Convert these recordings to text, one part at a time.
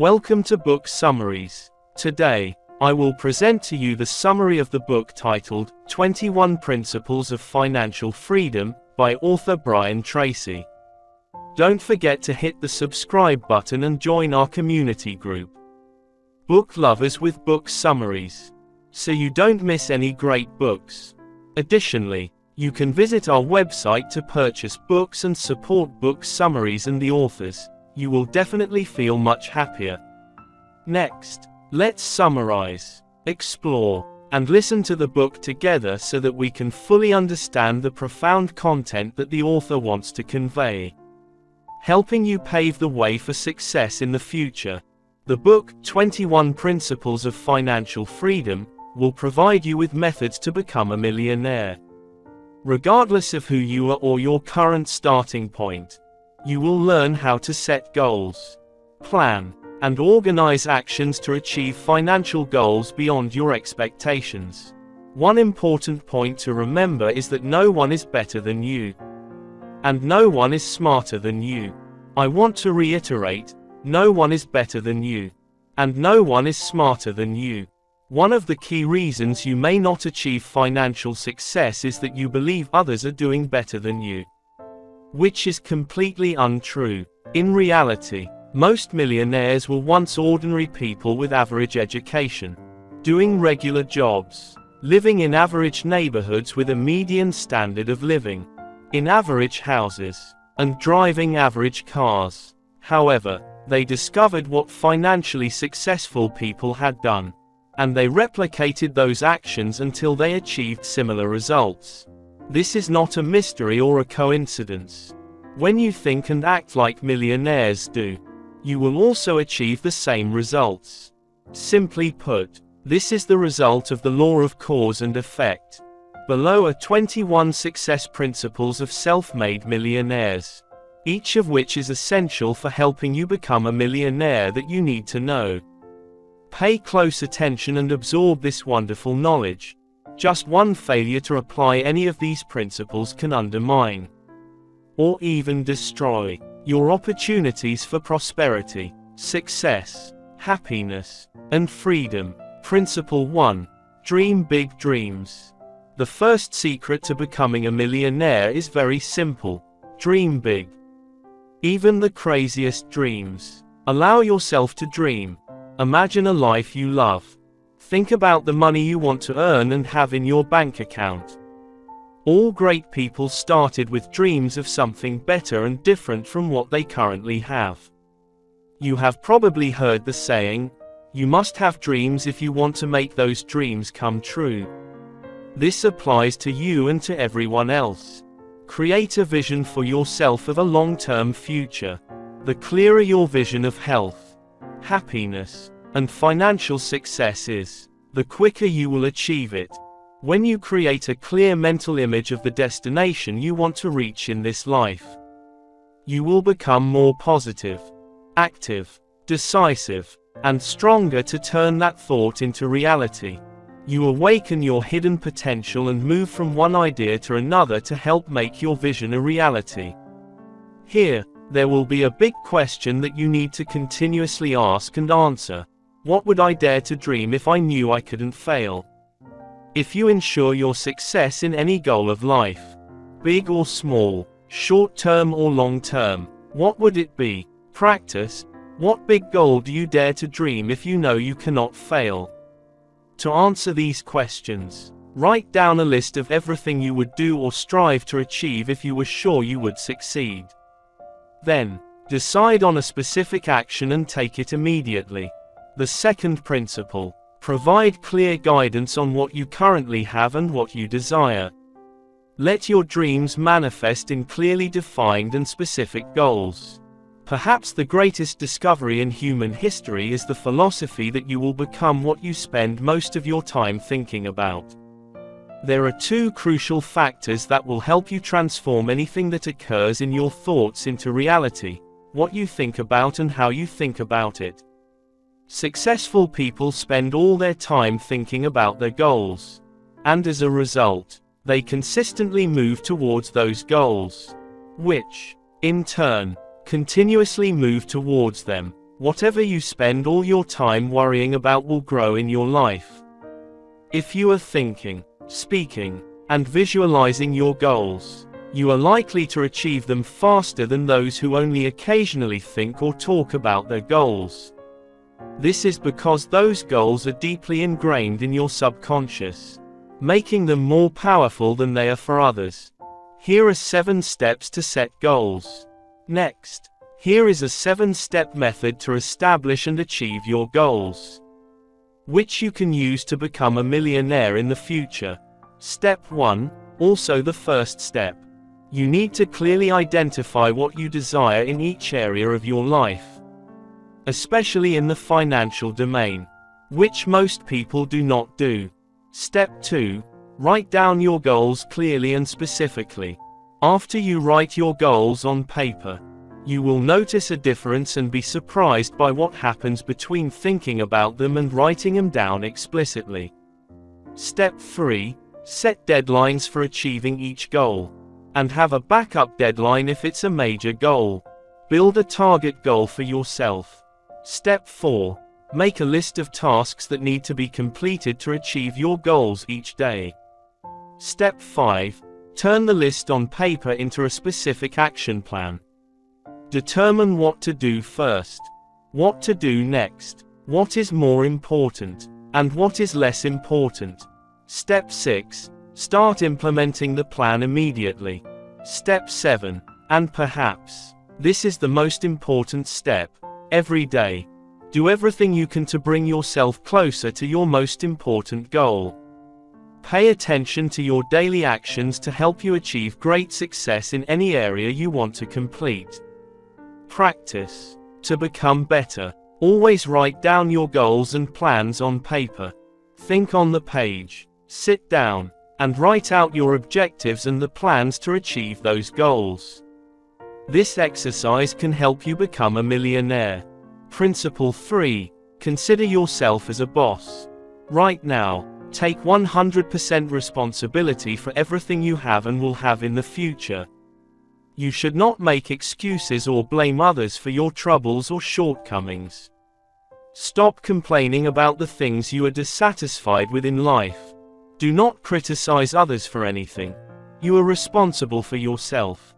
Welcome to Book Summaries. Today, I will present to you the summary of the book titled 21 Principles of Financial Freedom by author Brian Tracy. Don't forget to hit the subscribe button and join our community group, Book Lovers with Book Summaries, so you don't miss any great books. Additionally, you can visit our website to purchase books and support book summaries and the authors. You will definitely feel much happier. Next, let's summarize, explore, and listen to the book together so that we can fully understand the profound content that the author wants to convey, helping you pave the way for success in the future. The book, 21 Principles of Financial Freedom, will provide you with methods to become a millionaire. Regardless of who you are or your current starting point, you will learn how to set goals, plan, and organize actions to achieve financial goals beyond your expectations. One important point to remember is that no one is better than you, and no one is smarter than you. I want to reiterate, no one is better than you, and no one is smarter than you. One of the key reasons you may not achieve financial success is that you believe others are doing better than you, which is completely untrue. In reality, most millionaires were once ordinary people with average education, doing regular jobs, living in average neighborhoods with a median standard of living, in average houses, and driving average cars. However, they discovered what financially successful people had done, and they replicated those actions until they achieved similar results. This is not a mystery or a coincidence. When you think and act like millionaires do, you will also achieve the same results. Simply put, this is the result of the law of cause and effect. Below are 21 success principles of self-made millionaires, each of which is essential for helping you become a millionaire that you need to know. Pay close attention and absorb this wonderful knowledge. Just one failure to apply any of these principles can undermine, or even destroy, your opportunities for prosperity, success, happiness, and freedom. Principle 1. Dream big dreams. The first secret to becoming a millionaire is very simple. Dream big. Even the craziest dreams. Allow yourself to dream. Imagine a life you love. Think about the money you want to earn and have in your bank account. All great people started with dreams of something better and different from what they currently have. You have probably heard the saying, you must have dreams if you want to make those dreams come true. This applies to you and to everyone else. Create a vision for yourself of a long-term future. The clearer your vision of health, happiness, and financial success is, the quicker you will achieve it. When you create a clear mental image of the destination you want to reach in this life, you will become more positive, active, decisive, and stronger to turn that thought into reality. You awaken your hidden potential and move from one idea to another to help make your vision a reality. Here, there will be a big question that you need to continuously ask and answer. What would I dare to dream if I knew I couldn't fail? If you ensure your success in any goal of life, big or small, short-term or long-term, what would it be? Practice. What big goal do you dare to dream if you know you cannot fail? To answer these questions, write down a list of everything you would do or strive to achieve if you were sure you would succeed. Then, decide on a specific action and take it immediately. The second principle. Provide clear guidance on what you currently have and what you desire. Let your dreams manifest in clearly defined and specific goals. Perhaps the greatest discovery in human history is the philosophy that you will become what you spend most of your time thinking about. There are two crucial factors that will help you transform anything that occurs in your thoughts into reality: what you think about and how you think about it. Successful people spend all their time thinking about their goals, and as a result, they consistently move towards those goals, which, in turn, continuously move towards them. Whatever you spend all your time worrying about will grow in your life. If you are thinking, speaking, and visualizing your goals, you are likely to achieve them faster than those who only occasionally think or talk about their goals. This is because those goals are deeply ingrained in your subconscious, making them more powerful than they are for others. Here are 7 steps to set goals. Next, here is a 7-step method to establish and achieve your goals, which you can use to become a millionaire in the future. Step 1, also the first step. You need to clearly identify what you desire in each area of your life, especially in the financial domain, which most people do not do. Step 2, write down your goals clearly and specifically. After you write your goals on paper, you will notice a difference and be surprised by what happens between thinking about them and writing them down explicitly. Step 3, set deadlines for achieving each goal, and have a backup deadline if it's a major goal. Build a target goal for yourself. Step 4, make a list of tasks that need to be completed to achieve your goals each day. Step 5, turn the list on paper into a specific action plan. Determine what to do first, what to do next, what is more important, and what is less important. Step 6, start implementing the plan immediately. Step 7, and perhaps this is the most important step, every day, do everything you can to bring yourself closer to your most important goal. Pay attention to your daily actions to help you achieve great success in any area you want to complete. Practice. To become better, always write down your goals and plans on paper. Think on the page, sit down, and write out your objectives and the plans to achieve those goals. This exercise can help you become a millionaire. Principle 3. Consider yourself as a boss. Right now, take 100% responsibility for everything you have and will have in the future. You should not make excuses or blame others for your troubles or shortcomings. Stop complaining about the things you are dissatisfied with in life. Do not criticize others for anything. You are responsible for yourself.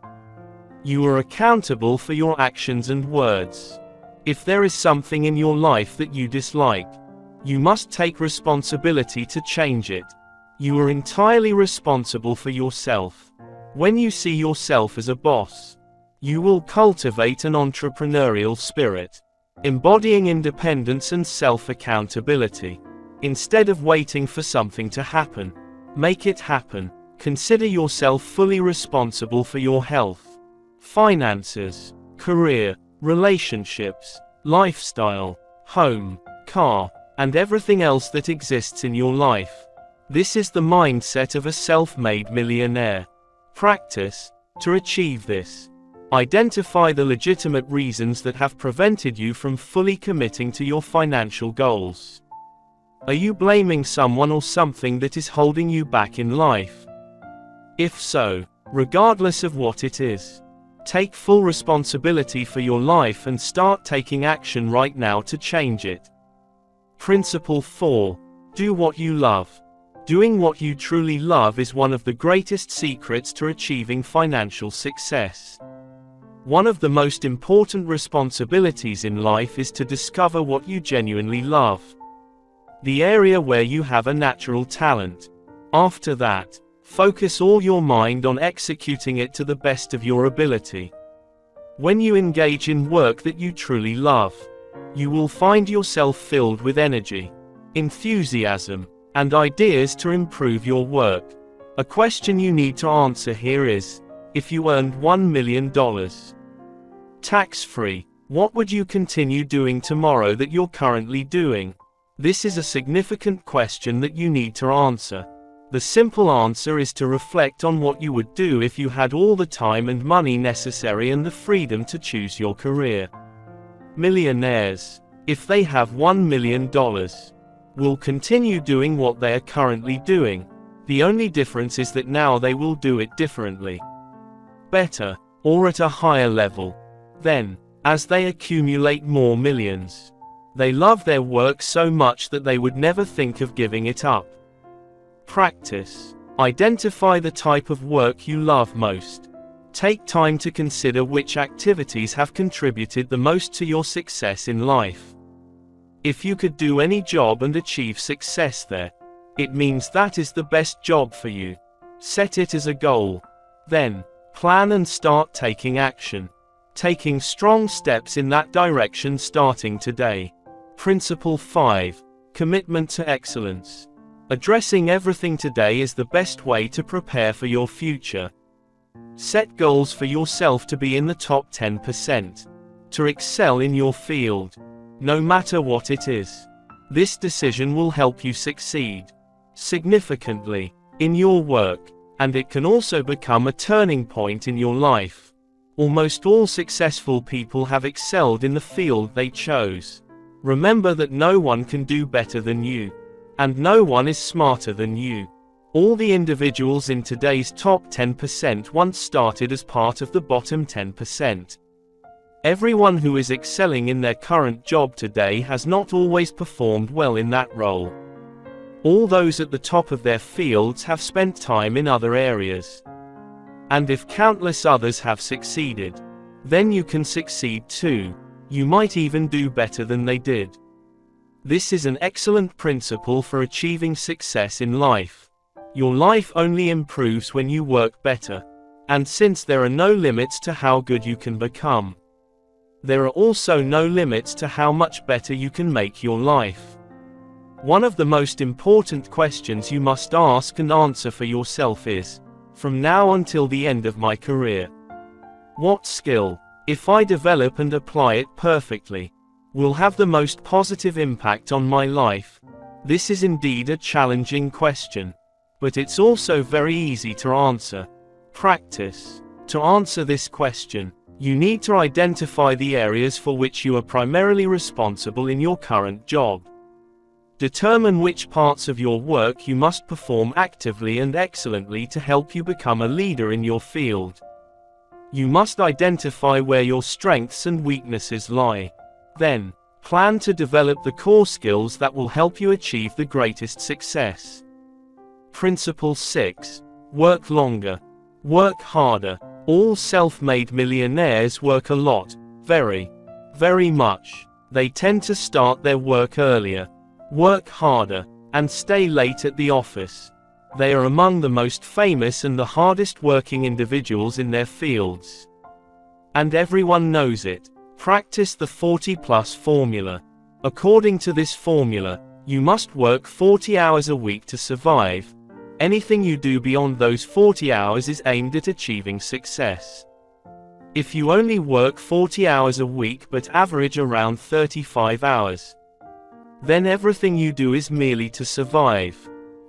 You are accountable for your actions and words. If there is something in your life that you dislike, you must take responsibility to change it. You are entirely responsible for yourself. When you see yourself as a boss, you will cultivate an entrepreneurial spirit, embodying independence and self-accountability. Instead of waiting for something to happen, make it happen. Consider yourself fully responsible for your health, finances, career, relationships, lifestyle, home, car, and everything else that exists in your life. This is the mindset of a self-made millionaire. Practice. To achieve this, identify the legitimate reasons that have prevented you from fully committing to your financial goals. Are you blaming someone or something that is holding you back in life? If so, regardless of what it is, take full responsibility for your life and start taking action right now to change it. Principle 4. Do what you love. Doing what you truly love is one of the greatest secrets to achieving financial success. One of the most important responsibilities in life is to discover what you genuinely love, the area where you have a natural talent. After that, focus all your mind on executing it to the best of your ability. When you engage in work that you truly love, you will find yourself filled with energy, enthusiasm, and ideas to improve your work. A question you need to answer here is, if you earned $1 million tax-free, what would you continue doing tomorrow that you're currently doing? This is a significant question that you need to answer. The simple answer is to reflect on what you would do if you had all the time and money necessary and the freedom to choose your career. Millionaires, if they have $1 million, will continue doing what they are currently doing. The only difference is that now they will do it differently, better, or at a higher level. Then, as they accumulate more millions. They love their work so much that they would never think of giving it up. Practice. Identify the type of work you love most. Take time to consider which activities have contributed the most to your success in life. If you could do any job and achieve success there, it means that is the best job for you. Set it as a goal. Then, plan and start taking action. Taking strong steps in that direction starting today. Principle 5. Commitment to excellence. Addressing everything today is the best way to prepare for your future. Set goals for yourself to be in the top 10%. To excel in your field. No matter what it is. This decision will help you succeed significantly in your work, and it can also become a turning point in your life. Almost all successful people have excelled in the field they chose. Remember that no one can do better than you. And no one is smarter than you. All the individuals in today's top 10% once started as part of the bottom 10%. Everyone who is excelling in their current job today has not always performed well in that role. All those at the top of their fields have spent time in other areas. And if countless others have succeeded, then you can succeed too. You might even do better than they did. This is an excellent principle for achieving success in life. Your life only improves when you work better. And since there are no limits to how good you can become, there are also no limits to how much better you can make your life. One of the most important questions you must ask and answer for yourself is, from now until the end of my career, what skill, if I develop and apply it perfectly, will have the most positive impact on my life? This is indeed a challenging question, but it's also very easy to answer. Practice. To answer this question, you need to identify the areas for which you are primarily responsible in your current job. Determine which parts of your work you must perform actively and excellently to help you become a leader in your field. You must identify where your strengths and weaknesses lie. Then, plan to develop the core skills that will help you achieve the greatest success. Principle 6. Work longer. Work harder. All self-made millionaires work a lot, very much. They tend to start their work earlier, work harder, and stay late at the office. They are among the most famous and the hardest working individuals in their fields. And everyone knows it. Practice the 40+ formula. According to this formula, you must work 40 hours a week to survive. Anything you do beyond those 40 hours is aimed at achieving success. If you only work 40 hours a week but average around 35 hours, then everything you do is merely to survive.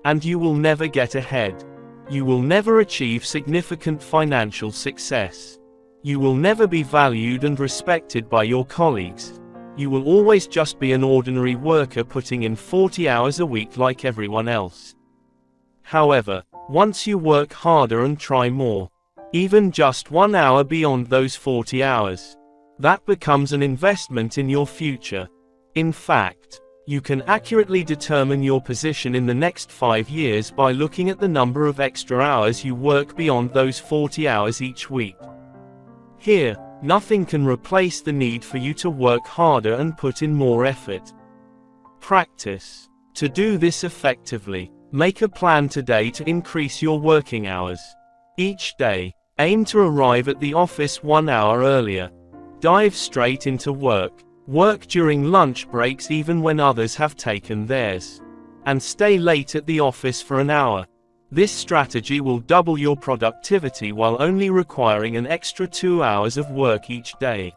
And you will never get ahead. You will never achieve significant financial success. You will never be valued and respected by your colleagues. You will always just be an ordinary worker putting in 40 hours a week like everyone else. However, once you work harder and try more, even just 1 hour beyond those 40 hours, that becomes an investment in your future. In fact, you can accurately determine your position in the next 5 years by looking at the number of extra hours you work beyond those 40 hours each week. Here, nothing can replace the need for you to work harder and put in more effort. Practice. To do this effectively, make a plan today to increase your working hours. Each day, aim to arrive at the office 1 hour earlier. Dive straight into work. Work during lunch breaks even when others have taken theirs. And stay late at the office for an hour. This strategy will double your productivity while only requiring an extra 2 hours of work each day.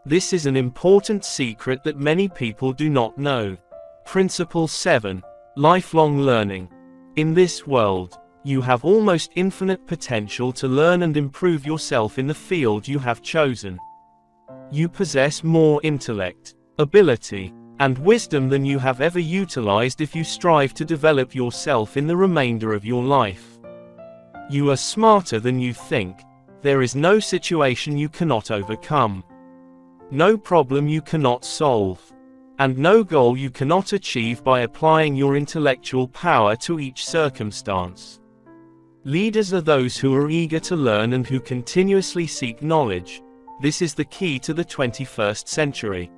This is an important secret that many people do not know. Principle 7. Lifelong learning. In this world, you have almost infinite potential to learn and improve yourself in the field you have chosen. You possess more intellect, ability, and wisdom than you have ever utilized if you strive to develop yourself in the remainder of your life. You are smarter than you think. There is no situation you cannot overcome. no problem you cannot solve, and no goal you cannot achieve by applying your intellectual power to each circumstance. Leaders are those who are eager to learn and who continuously seek knowledge. This is the key to the 21st century.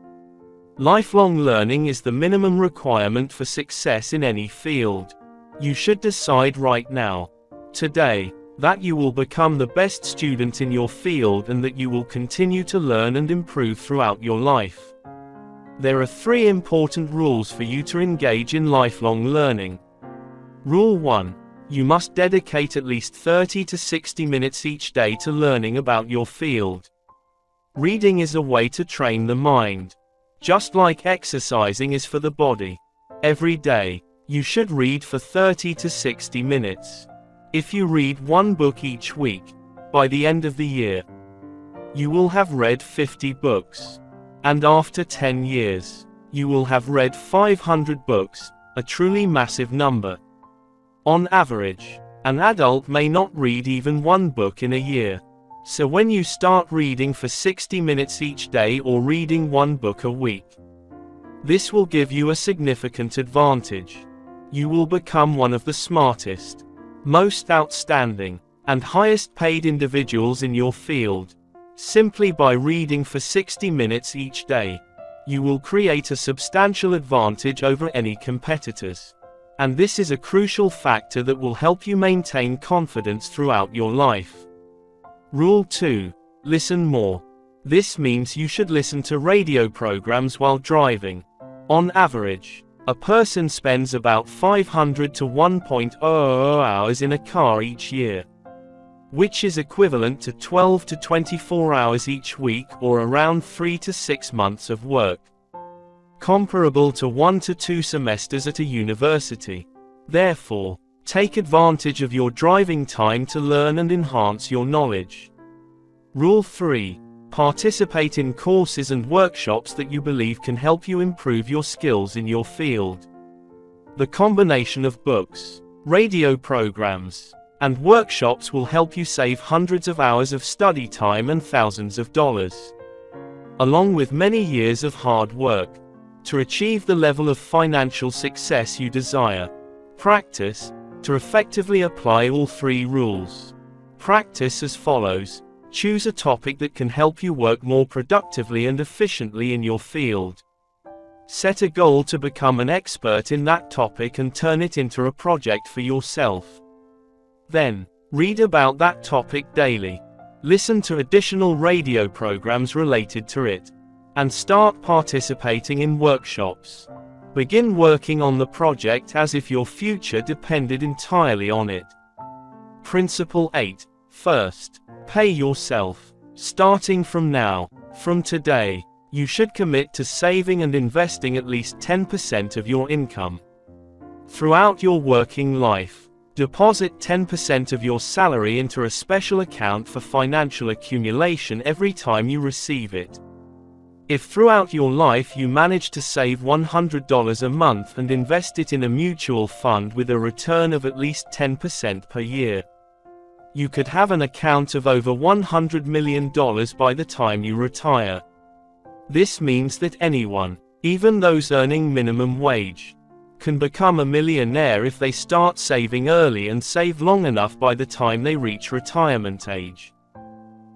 Lifelong learning is the minimum requirement for success in any field. You should decide right now, today, that you will become the best student in your field and that you will continue to learn and improve throughout your life. There are 3 important rules for you to engage in lifelong learning. Rule 1. You must dedicate at least 30 to 60 minutes each day to learning about your field. Reading is a way to train the mind, just like exercising is for the body. Every day, you should read for 30 to 60 minutes. If you read 1 book each week, by the end of the year, you will have read 50 books. And after 10 years, you will have read 500 books, a truly massive number. On average, an adult may not read even 1 book in a year. So when you start reading for 60 minutes each day or reading 1 book a week, this will give you a significant advantage. You will become one of the smartest, most outstanding, and highest paid individuals in your field. Simply by reading for 60 minutes each day, you will create a substantial advantage over any competitors. And this is a crucial factor that will help you maintain confidence throughout your life. Rule 2. Listen more. This means you should listen to radio programs while driving. On average, a person spends about 500 to 1.00 hours in a car each year, which is equivalent to 12 to 24 hours each week or around 3 to 6 months of work, comparable to 1 to 2 semesters at a university. Therefore, take advantage of your driving time to learn and enhance your knowledge. Rule 3. Participate in courses and workshops that you believe can help you improve your skills in your field. The combination of books, radio programs, and workshops will help you save hundreds of hours of study time and thousands of dollars, along with many years of hard work, to achieve the level of financial success you desire. Practice, to effectively apply all 3 rules. Practice as follows. Choose a topic that can help you work more productively and efficiently in your field. Set a goal to become an expert in that topic and turn it into a project for yourself. Then, read about that topic daily. Listen to additional radio programs related to it, and start participating in workshops. Begin working on the project as if your future depended entirely on it. Principle 8. First, pay yourself. Starting from now, from today, you should commit to saving and investing at least 10% of your income. Throughout your working life, deposit 10% of your salary into a special account for financial accumulation every time you receive it. If throughout your life you manage to save $100 a month and invest it in a mutual fund with a return of at least 10% per year, you could have an account of over $100 million by the time you retire. This means that anyone, even those earning minimum wage, can become a millionaire if they start saving early and save long enough by the time they reach retirement age.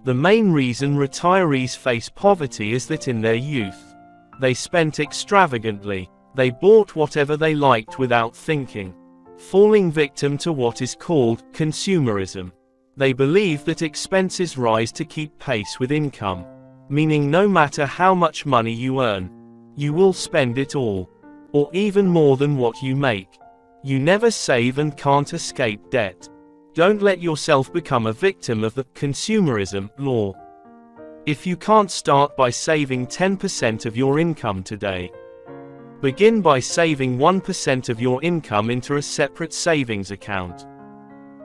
The main reason retirees face poverty is that in their youth, they spent extravagantly. They bought whatever they liked without thinking, falling victim to what is called consumerism. They believe that expenses rise to keep pace with income, meaning no matter how much money you earn, you will spend it all, or even more than what you make. You never save and can't escape debt. Don't let yourself become a victim of the consumerism law. If you can't start by saving 10% of your income today, begin by saving 1% of your income into a separate savings account.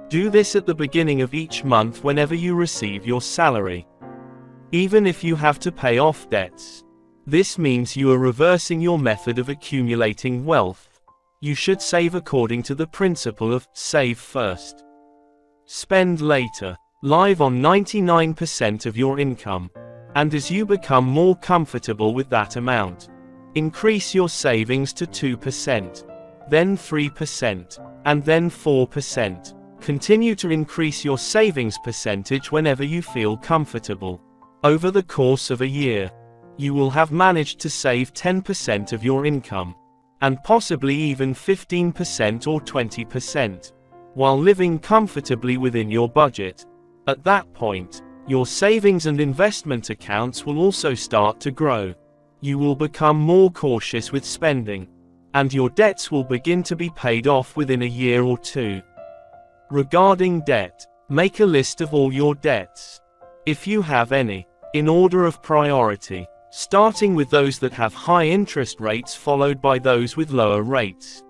Do this at the beginning of each month whenever you receive your salary, even if you have to pay off debts. This means you are reversing your method of accumulating wealth. You should save according to the principle of save first, spend later. Live on 99% of your income. And as you become more comfortable with that amount, increase your savings to 2%, then 3%, and then 4%. Continue to increase your savings percentage whenever you feel comfortable. Over the course of a year, you will have managed to save 10% of your income, and possibly even 15% or 20%, while living comfortably within your budget. At that point, your savings and investment accounts will also start to grow. You will become more cautious with spending, and your debts will begin to be paid off within a year or two. Regarding debt, make a list of all your debts, if you have any, in order of priority, starting with those that have high interest rates followed by those with lower rates.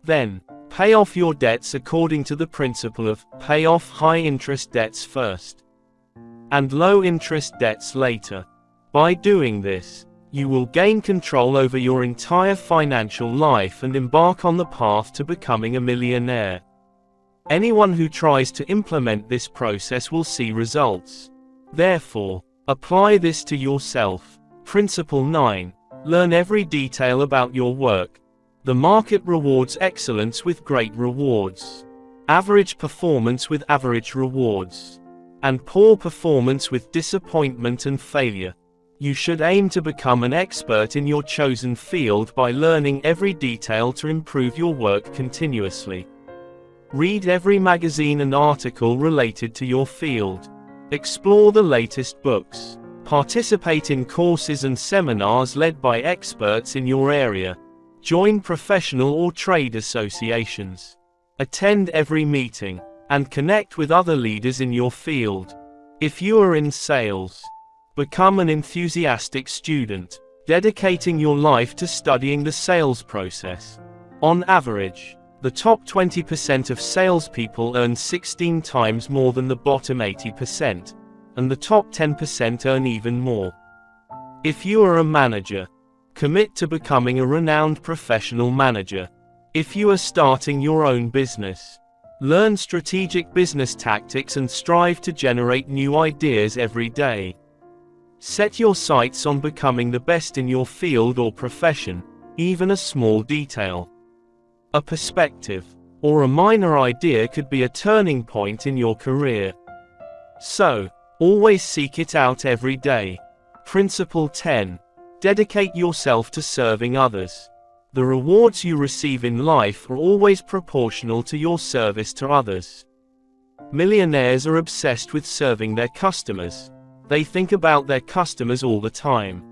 Then, pay off your debts according to the principle of pay off high interest debts first, and low interest debts later. By doing this, you will gain control over your entire financial life and embark on the path to becoming a millionaire. Anyone who tries to implement this process will see results. Therefore, apply this to yourself. Principle 9. Learn every detail about your work. The market rewards excellence with great rewards, average performance with average rewards, and poor performance with disappointment and failure. You should aim to become an expert in your chosen field by learning every detail to improve your work continuously. Read every magazine and article related to your field. Explore the latest books. Participate in courses and seminars led by experts in your area. Join professional or trade associations. Attend every meeting, and connect with other leaders in your field. If you are in sales, become an enthusiastic student, dedicating your life to studying the sales process. On average, the top 20% of salespeople earn 16 times more than the bottom 80%, and the top 10% earn even more. If you are a manager, commit to becoming a renowned professional manager. If you are starting your own business, learn strategic business tactics and strive to generate new ideas every day. Set your sights on becoming the best in your field or profession, even a small detail, a perspective, or a minor idea could be a turning point in your career. So, always seek it out every day. Principle 10. Dedicate yourself to serving others. The rewards you receive in life are always proportional to your service to others. Millionaires are obsessed with serving their customers. They think about their customers all the time.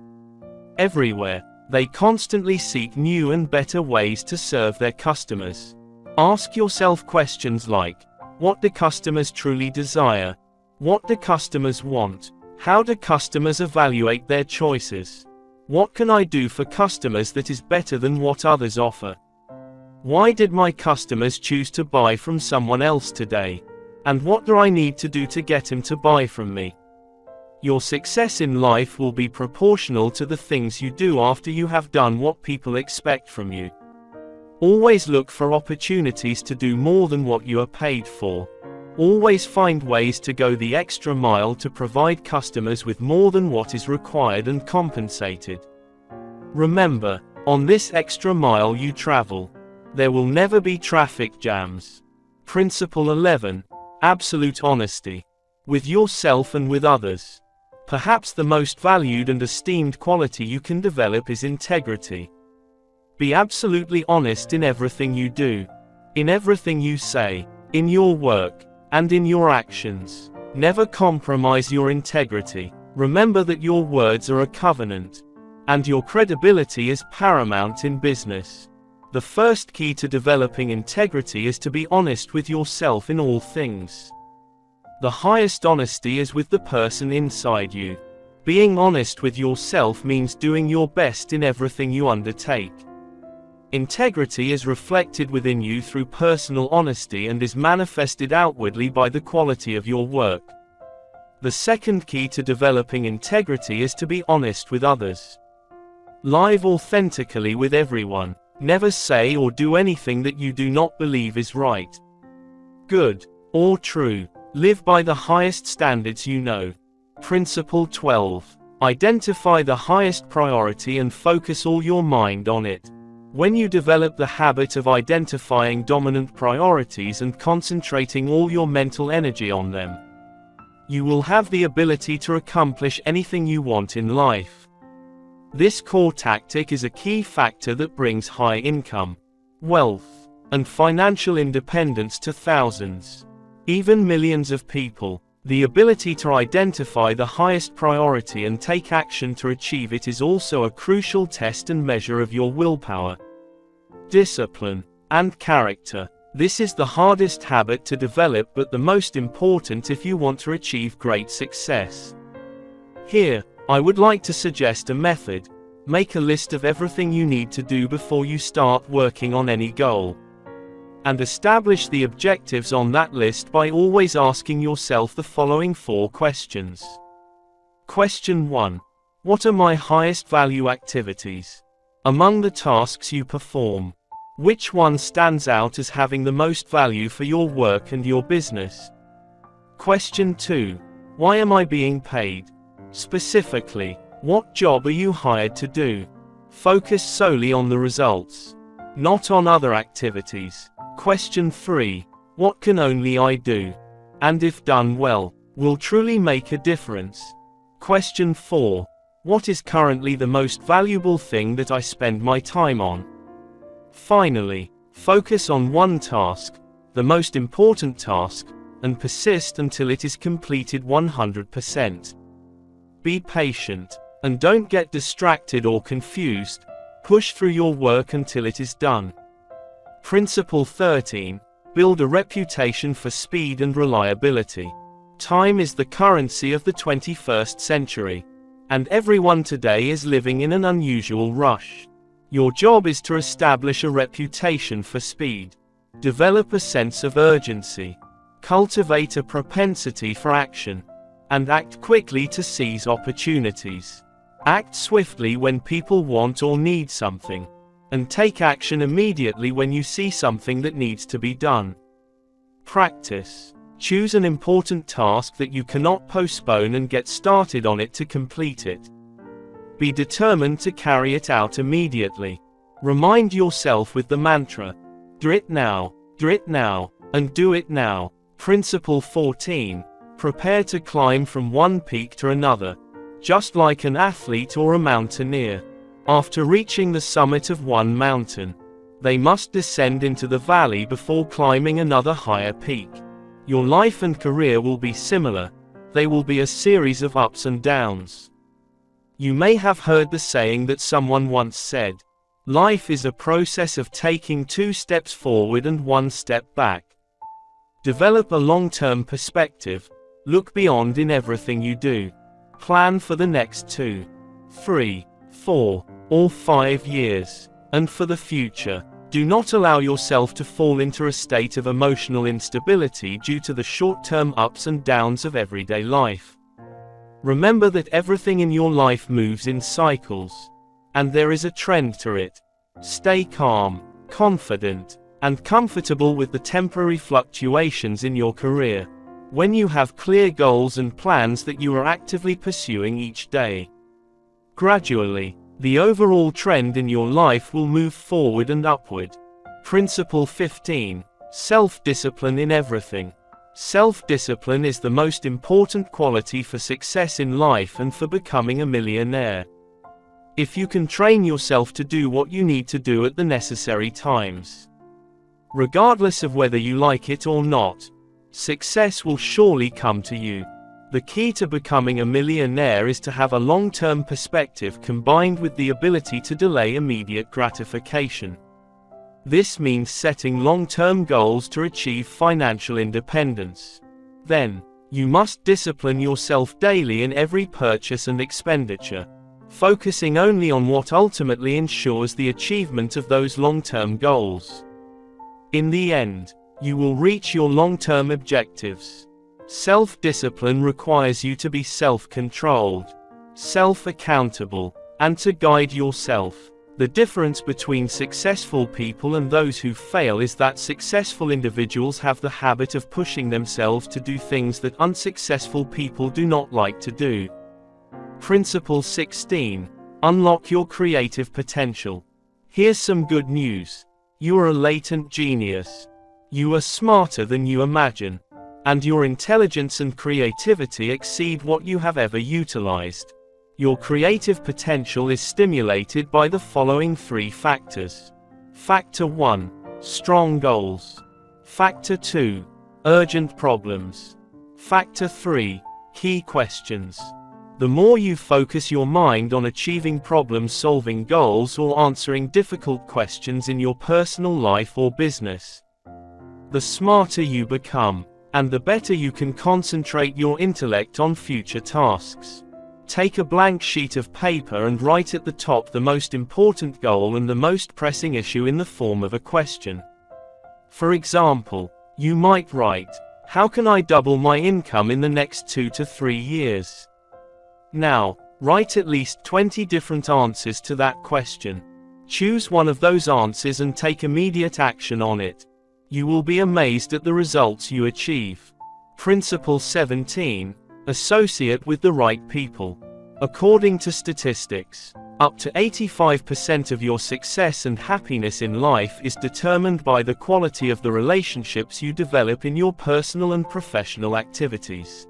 Everywhere, they constantly seek new and better ways to serve their customers. Ask yourself questions like, what do customers truly desire? What do customers want? How do customers evaluate their choices? What can I do for customers that is better than what others offer? Why did my customers choose to buy from someone else today? And what do I need to do to get him to buy from me? Your success in life will be proportional to the things you do after you have done what people expect from you. Always look for opportunities to do more than what you are paid for. Always find ways to go the extra mile to provide customers with more than what is required and compensated. Remember, on this extra mile you travel, there will never be traffic jams. Principle 11. Absolute honesty. With yourself and with others. Perhaps the most valued and esteemed quality you can develop is integrity. Be absolutely honest in everything you do, in everything you say, in your work, and in your actions. Never compromise your integrity. Remember that your words are a covenant, and your credibility is paramount in business. The first key to developing integrity is to be honest with yourself in all things. The highest honesty is with the person inside you. Being honest with yourself means doing your best in everything you undertake. Integrity is reflected within you through personal honesty and is manifested outwardly by the quality of your work. The second key to developing integrity is to be honest with others. Live authentically with everyone. Never say or do anything that you do not believe is right, good, or true. Live by the highest standards you know. Principle 12. Identify the highest priority and focus all your mind on it. When you develop the habit of identifying dominant priorities and concentrating all your mental energy on them, you will have the ability to accomplish anything you want in life. This core tactic is a key factor that brings high income, wealth, and financial independence to thousands, even millions of people. The ability to identify the highest priority and take action to achieve it is also a crucial test and measure of your willpower, discipline, and character. This is the hardest habit to develop but the most important if you want to achieve great success. Here, I would like to suggest a method. Make a list of everything you need to do before you start working on any goal, and establish the objectives on that list by always asking yourself the following 4 questions. Question 1. What are my highest value activities? Among the tasks you perform, which one stands out as having the most value for your work and your business? Question 2. Why am I being paid? Specifically, what job are you hired to do? Focus solely on the results, not on other activities. Question 3. What can only I do, and if done well, will truly make a difference? Question 4. What is currently the most valuable thing that I spend my time on? Finally, focus on one task, the most important task, and persist until it is completed 100%. Be patient, and don't get distracted or confused. Push through your work until it is done. Principle 13. Build a reputation for speed and reliability. Time is the currency of the 21st century, and everyone today is living in an unusual rush. Your job is to establish a reputation for speed. Develop a sense of urgency. Cultivate a propensity for action, and act quickly to seize opportunities. Act swiftly when people want or need something, and take action immediately when you see something that needs to be done. Practice. Choose an important task that you cannot postpone and get started on it to complete it. Be determined to carry it out immediately. Remind yourself with the mantra, do it now, and do it now. Principle 14. Prepare to climb from one peak to another, just like an athlete or a mountaineer. After reaching the summit of one mountain, they must descend into the valley before climbing another higher peak. Your life and career will be similar. They will be a series of ups and downs. You may have heard the saying that someone once said, life is a process of taking 2 steps forward and 1 step back. Develop a long-term perspective. Look beyond in everything you do. Plan for the next 2, 3, 4, or 5 years, and for the future. Do not allow yourself to fall into a state of emotional instability due to the short-term ups and downs of everyday life. Remember that everything in your life moves in cycles, and there is a trend to it. Stay calm, confident, and comfortable with the temporary fluctuations in your career, when you have clear goals and plans that you are actively pursuing each day. Gradually, the overall trend in your life will move forward and upward. Principle 15. Self-discipline in everything. Self-discipline is the most important quality for success in life and for becoming a millionaire. If you can train yourself to do what you need to do at the necessary times, regardless of whether you like it or not, success will surely come to you. The key to becoming a millionaire is to have a long-term perspective combined with the ability to delay immediate gratification. This means setting long-term goals to achieve financial independence. Then, you must discipline yourself daily in every purchase and expenditure, focusing only on what ultimately ensures the achievement of those long-term goals. In the end, you will reach your long-term objectives. Self-discipline requires you to be self-controlled, self-accountable, and to guide yourself. The difference between successful people and those who fail is that successful individuals have the habit of pushing themselves to do things that unsuccessful people do not like to do. Principle 16. Unlock your creative potential. Here's some good news. You are a latent genius. You are smarter than you imagine. And your intelligence and creativity exceed what you have ever utilized. Your creative potential is stimulated by the following 3 factors. Factor 1. Strong goals. Factor 2. Urgent problems. Factor 3. Key questions. The more you focus your mind on achieving problem-solving goals or answering difficult questions in your personal life or business, the smarter you become, and the better you can concentrate your intellect on future tasks. Take a blank sheet of paper and write at the top the most important goal and the most pressing issue in the form of a question. For example, you might write, "How can I double my income in the next 2 to 3 years?" Now, write at least 20 different answers to that question. Choose one of those answers and take immediate action on it. You will be amazed at the results you achieve. Principle 17. Associate with the right people. According to statistics, up to 85% of your success and happiness in life is determined by the quality of the relationships you develop in your personal and professional activities.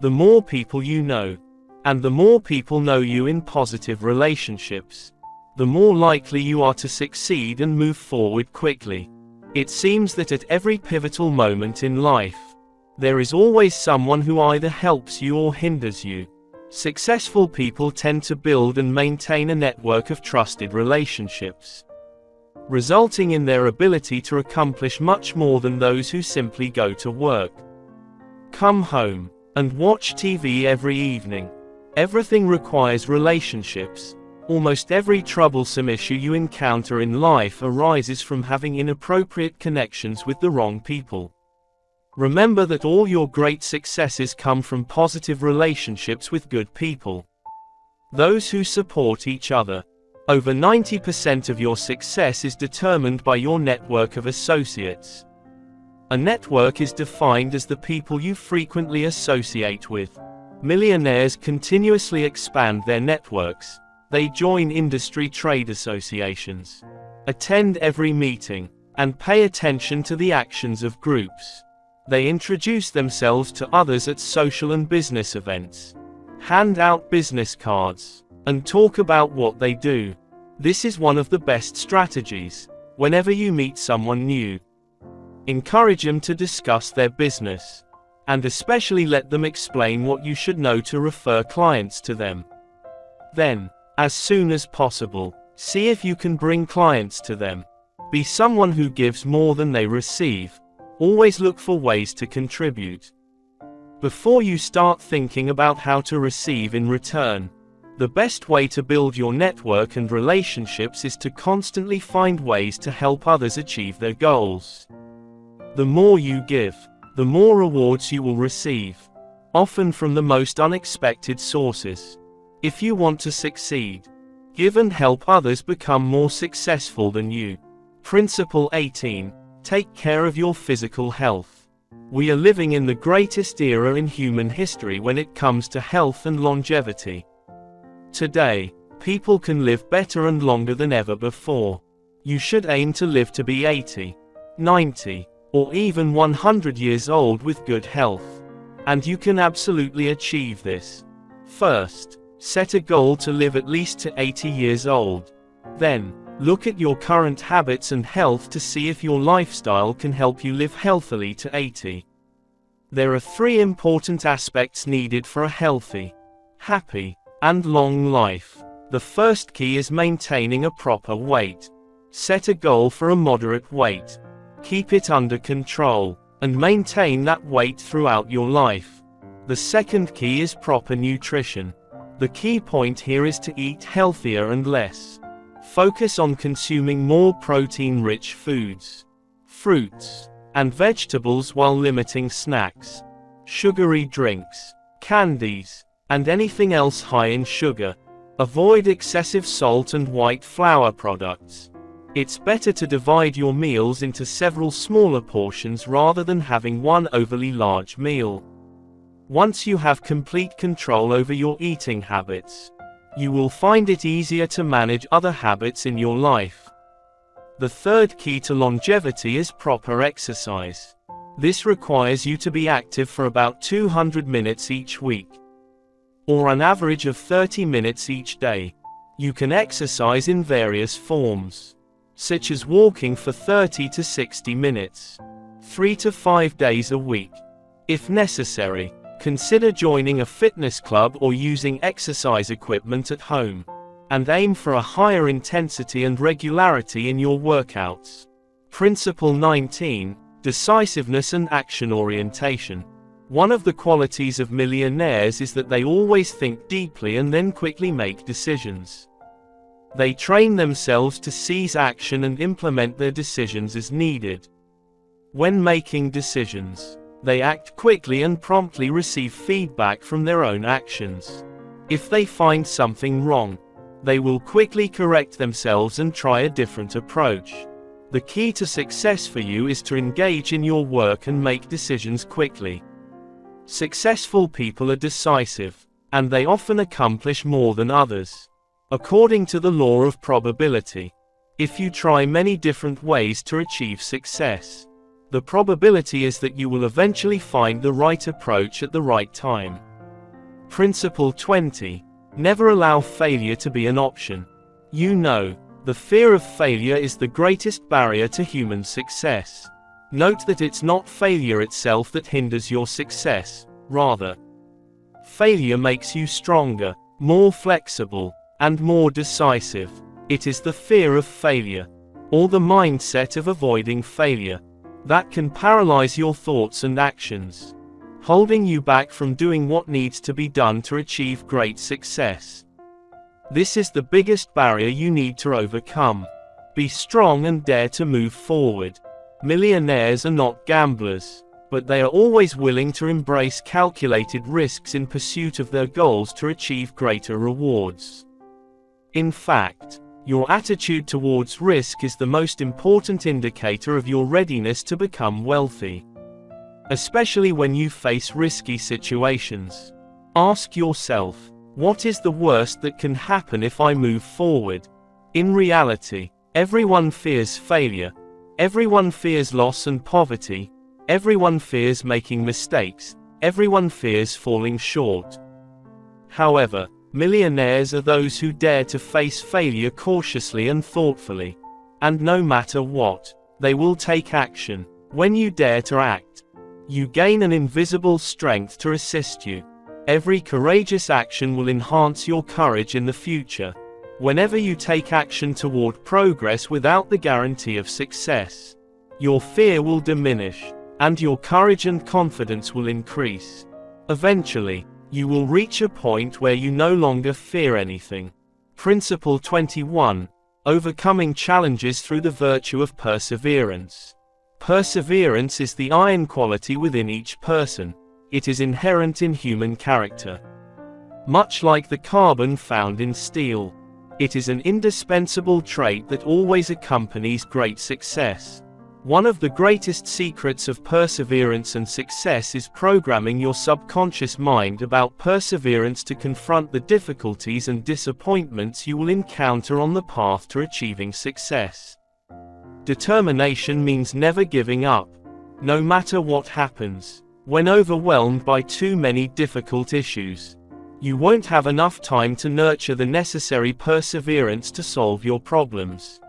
The more people you know, and the more people know you in positive relationships, the more likely you are to succeed and move forward quickly. It seems that at every pivotal moment in life, there is always someone who either helps you or hinders you. Successful people tend to build and maintain a network of trusted relationships, resulting in their ability to accomplish much more than those who simply go to work, come home, and watch TV every evening. Everything requires relationships. Almost every troublesome issue you encounter in life arises from having inappropriate connections with the wrong people. Remember that all your great successes come from positive relationships with good people, those who support each other. Over 90% of your success is determined by your network of associates. A network is defined as the people you frequently associate with. Millionaires continuously expand their networks. They join industry trade associations, attend every meeting, and pay attention to the actions of groups. They introduce themselves to others at social and business events, hand out business cards, and talk about what they do. This is one of the best strategies. Whenever you meet someone new, encourage them to discuss their business, and especially let them explain what you should know to refer clients to them. Then, as soon as possible, see if you can bring clients to them. Be someone who gives more than they receive. Always look for ways to contribute. Before you start thinking about how to receive in return, the best way to build your network and relationships is to constantly find ways to help others achieve their goals. The more you give, the more rewards you will receive, often from the most unexpected sources. If you want to succeed, give and help others become more successful than you. Principle 18. Take care of your physical health. We are living in the greatest era in human history when it comes to health and longevity. Today, people can live better and longer than ever before. You should aim to live to be 80, 90, or even 100 years old with good health. And you can absolutely achieve this. First, set a goal to live at least to 80 years old. Then, look at your current habits and health to see if your lifestyle can help you live healthily to 80. There are 3 important aspects needed for a healthy, happy, and long life. The first key is maintaining a proper weight. Set a goal for a moderate weight. Keep it under control, and maintain that weight throughout your life. The second key is proper nutrition. The key point here is to eat healthier and less. Focus on consuming more protein-rich foods, fruits, and vegetables while limiting snacks, sugary drinks, candies, and anything else high in sugar. Avoid excessive salt and white flour products. It's better to divide your meals into several smaller portions rather than having one overly large meal. Once you have complete control over your eating habits, you will find it easier to manage other habits in your life. The third key to longevity is proper exercise. This requires you to be active for about 200 minutes each week, or an average of 30 minutes each day. You can exercise in various forms, such as walking for 30 to 60 minutes, 3 to 5 days a week. If necessary, consider joining a fitness club or using exercise equipment at home, and aim for a higher intensity and regularity in your workouts. Principle 19. Decisiveness and action orientation. One of the qualities of millionaires is that they always think deeply and then quickly make decisions. They train themselves to seize action and implement their decisions as needed. When making decisions, they act quickly and promptly receive feedback from their own actions. If they find something wrong, they will quickly correct themselves and try a different approach. The key to success for you is to engage in your work and make decisions quickly. Successful people are decisive, and they often accomplish more than others. According to the law of probability, if you try many different ways to achieve success, the probability is that you will eventually find the right approach at the right time. Principle 20. Never allow failure to be an option. You know, the fear of failure is the greatest barrier to human success. Note that it's not failure itself that hinders your success, rather, failure makes you stronger, more flexible, and more decisive. It is the fear of failure, or the mindset of avoiding failure, that can paralyze your thoughts and actions, holding you back from doing what needs to be done to achieve great success. This is the biggest barrier you need to overcome. Be strong and dare to move forward. Millionaires are not gamblers, but they are always willing to embrace calculated risks in pursuit of their goals to achieve greater rewards. In fact, your attitude towards risk is the most important indicator of your readiness to become wealthy. Especially when you face risky situations. Ask yourself, what is the worst that can happen if I move forward? In reality, everyone fears failure. Everyone fears loss and poverty. Everyone fears making mistakes. Everyone fears falling short. However, millionaires are those who dare to face failure cautiously and thoughtfully. And no matter what, they will take action. When you dare to act, you gain an invisible strength to assist you. Every courageous action will enhance your courage in the future. Whenever you take action toward progress without the guarantee of success, your fear will diminish, and your courage and confidence will increase. Eventually, you will reach a point where you no longer fear anything. Principle 21. Overcoming challenges through the virtue of perseverance. Perseverance is the iron quality within each person. It is inherent in human character. Much like the carbon found in steel, it is an indispensable trait that always accompanies great success. One of the greatest secrets of perseverance and success is programming your subconscious mind about perseverance to confront the difficulties and disappointments you will encounter on the path to achieving success. Determination means never giving up, no matter what happens. When overwhelmed by too many difficult issues, you won't have enough time to nurture the necessary perseverance to solve your problems.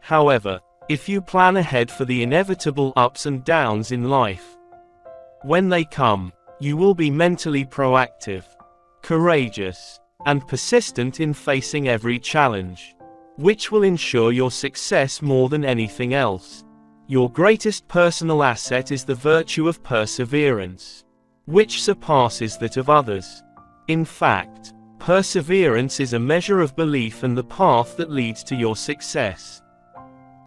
However, if you plan ahead for the inevitable ups and downs in life, when they come, you will be mentally proactive, courageous, and persistent in facing every challenge, which will ensure your success more than anything else. Your greatest personal asset is the virtue of perseverance, which surpasses that of others. In fact, perseverance is a measure of belief and the path that leads to your success.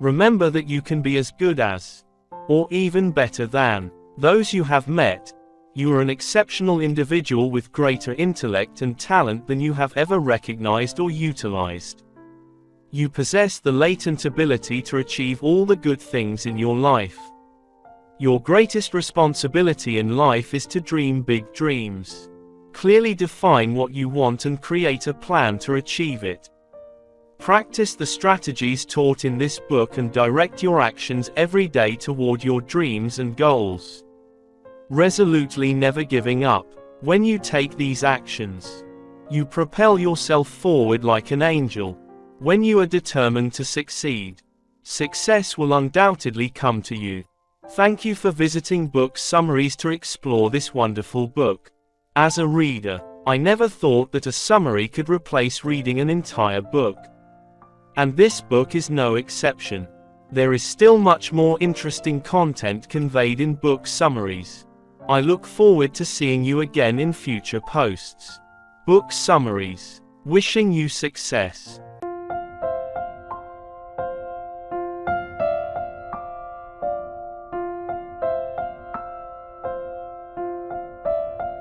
Remember that you can be as good as, or even better than, those you have met. You are an exceptional individual with greater intellect and talent than you have ever recognized or utilized. You possess the latent ability to achieve all the good things in your life. Your greatest responsibility in life is to dream big dreams. Clearly define what you want and create a plan to achieve it. Practice the strategies taught in this book and direct your actions every day toward your dreams and goals. Resolutely never giving up. When you take these actions, you propel yourself forward like an angel. When you are determined to succeed, success will undoubtedly come to you. Thank you for visiting Book Summaries to explore this wonderful book. As a reader, I never thought that a summary could replace reading an entire book. And this book is no exception. There is still much more interesting content conveyed in book summaries. I look forward to seeing you again in future posts. Book Summaries. Wishing you success.